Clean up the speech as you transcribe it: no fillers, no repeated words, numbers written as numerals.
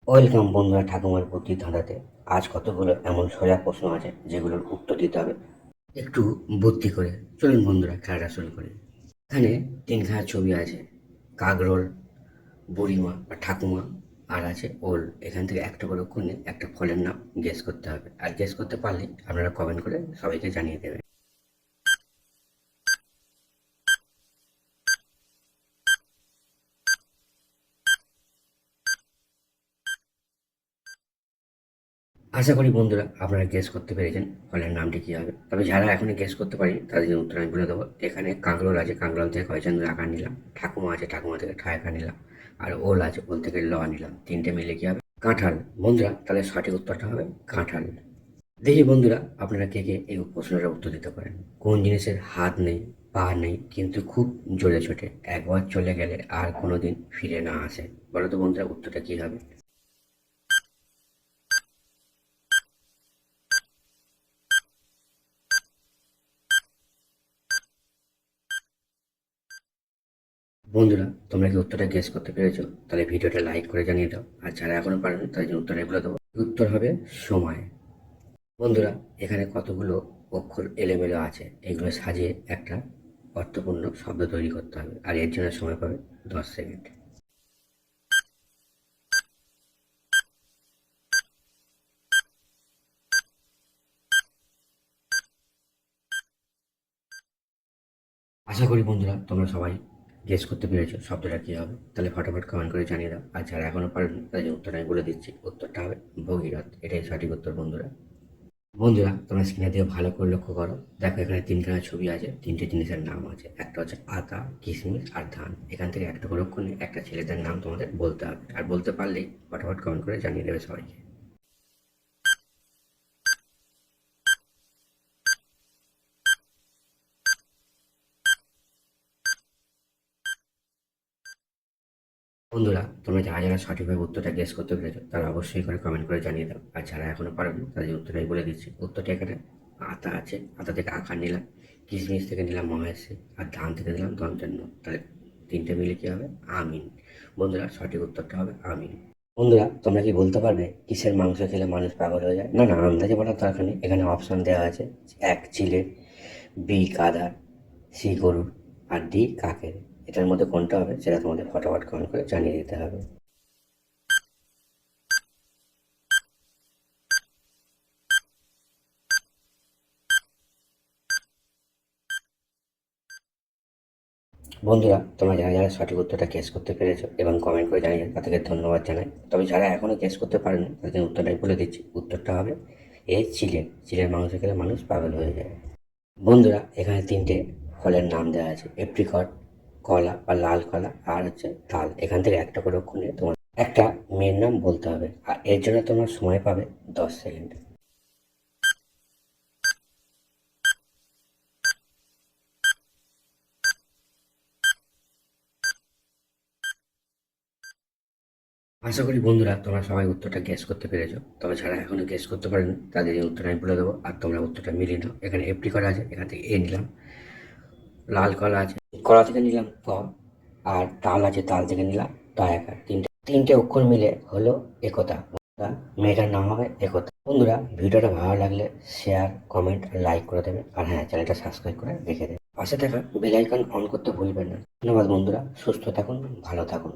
Welcome বন্ধুরা ঠাকুমার বুদ্ধি ধাঁধাতে। আজ কতগুলো এমন সোজা প্রশ্ন আছে যেগুলোর উত্তর দিতে হবে একটু বুদ্ধি করে। চলুন বন্ধুরা খেলাটা শুরু করি। এখানে তিনখানা ছবি আছে, কাগরোল, বুড়িমা বা ঠাকুমা, আর আছে ওল। এখান থেকে একটা করে কোণে একটা ফলের নাম গেস করতে হবে, আর গেস করতে পারলে আপনারা কমেন্ট করে সবাইকে জানিয়ে দেবেন। আশা করি বন্ধুরা আপনারা গেস করতে পেরেছেন ফলের নামটি কী হবে। তবে যারা এখনো গেস করতে পারেনি তাদের জন্য উত্তর আমি বলে দেবো। এখানে কাঁকরোল আছে, কাঁকরোল থেকে কয়চন্দ্র আকার নিলাম। ঠাকুমা আছে, ঠাকুমা থেকে ঠায় আকার নিলাম। আর ওল আছে, ওল থেকে ল নিলাম। তিনটে মিলে কী হবে? কাঁঠাল। বন্ধুরা তাহলে সঠিক উত্তরটা হবে কাঁঠাল। দেখি বন্ধুরা আপনারা কে কে এই প্রশ্নটার উত্তর দিতে পারেন। কোন জিনিসের হাত নেই, পা নেই, কিন্তু খুব জোরে ছোটে, একবার চলে গেলে আর কোনোদিন ফিরে না আসে? বলো তো বন্ধুরা উত্তরটা কী হবে? বন্ধুরা তোমরা কি উত্তরটা গেস করতে পেরেছো? তাহলে ভিডিওটা লাইক করে জানিয়ে দাও। আর যারা এখনো পারেনি তাদের জন্য উত্তরটা বলে দেবো। উত্তর হবে সময়। বন্ধুরা এখানে কতগুলো অক্ষর এলোমেলো আছে, এগুলো সাজিয়ে একটা অর্থপূর্ণ শব্দ তৈরি করতে হবে, আর এর জন্য সময় পাবে 10 সেকেন্ড। আশা করি বন্ধুরা তোমরা সবাই গেস করতে পেরেছো শব্দটা কী হবে। তাহলে ফটাফট কমেন্ট করে জানিয়ে দাও। আর যারা এখনো পারেনি তাদের জন্য উত্তরটা আমি বলে দিচ্ছি। উত্তরটা হবে ভগীরথ। এটাই সঠিক উত্তর বন্ধুরা। বন্ধুরা তোমরা স্ক্রিনে দিয়ে ভালো করে লক্ষ্য করো। দেখো এখানে তিনখানা ছবি আছে, তিনটে জিনিসের নাম আছে। একটা হচ্ছে আতা, কিশমিশ আর ধান। এখান থেকে একটা করে অক্ষর নিয়ে একটা ছেলেদের নাম তোমাদের বলতে হবে, আর বলতে পারলেই ফটাফট কমেন্ট করে জানিয়ে দেবে সবাইকে। বন্ধুরা তোমরা যারা যারা সঠিকভাবে উত্তরটা গেস করতে পেরেছো তারা অবশ্যই করে কমেন্ট করে জানিয়ে দাও। আর যারা এখনো পারেনি তাদের উত্তরটাই বলে দিচ্ছি। উত্তরটা এখানে আতা আছে, আতা থেকে আকার নিলাম। কিশমিশ থেকে নিলাম মহেশে, আর ধান থেকে নিলাম দন্তেন্ন। তাহলে তিনটে মিলে কি হবে? আমিন। বন্ধুরা সঠিক উত্তরটা হবে আমিন। বন্ধুরা তোমরা কি বলতে পারবে কিসের মাংস খেলে মানুষ পাগল হয়ে যায়? না না, আন্দাজে বলার দরকার নেই। এখানে অপশন দেওয়া আছে: এক চিলের, বি গাধার, সি গরুর, আর ডি কাকের। এটার মধ্যে কোনটা হবে সেটা তোমাদের ফটাফট কমেন্ট করে জানিয়ে দিতে হবে। বন্ধুরা তোমরা যারা যারা সঠিক উত্তরটা গেস করতে পেরেছো এবং কমেন্ট করে জানিয়ে তাদেরকে ধন্যবাদ জানাই। তবে যারা এখনও গেস করতে পারেনি তাদের উত্তরটাই বলে দিচ্ছি। উত্তরটা হবে এই চিলের। চিলের মাংস খেলে মানুষ পাগল হয়ে যায়। বন্ধুরা এখানে তিনটে ফলের নাম দেওয়া আছে: এপ্রিকট, কলা বা লাল কলা, আর হচ্ছে তাল। এখান থেকে একটা করে অক্ষর নিয়ে তোমার একটা মেয়ের নাম বলতে হবে, আর এর জন্য তোমার সময় পাবে 10 সেকেন্ড। আশা করি বন্ধুরা তোমরা সবাই উত্তরটা গেস করতে পেরেছো। তবে যারা এখনো গেস করতে পারেনি তাদের এই উত্তরটা আমি বলে দেবো, আর তোমরা উত্তরটা মিলিয়ে নাও। এখানে এপ্রিকট আছে, এখান থেকে এ নিলাম। লাল কলা আছে, কলা থেকে নিলাম ক। আর তাল আছে, তাল থেকে নিলাম তা একা। তিনটে তিনটে অক্ষর মিলে হলো একতা। বন্ধুরা, মেয়েটার নাম হবে একতা। বন্ধুরা ভিডিওটা ভালো লাগলে শেয়ার, কমেন্ট আর লাইক করে দেবে। আর হ্যাঁ, চ্যানেলটা সাবস্ক্রাইব করে রেখে দেবে। পাশে থাকা বেল আইকন অন করতে ভুলবেন না। ধন্যবাদ বন্ধুরা, সুস্থ থাকুন, ভালো থাকুন।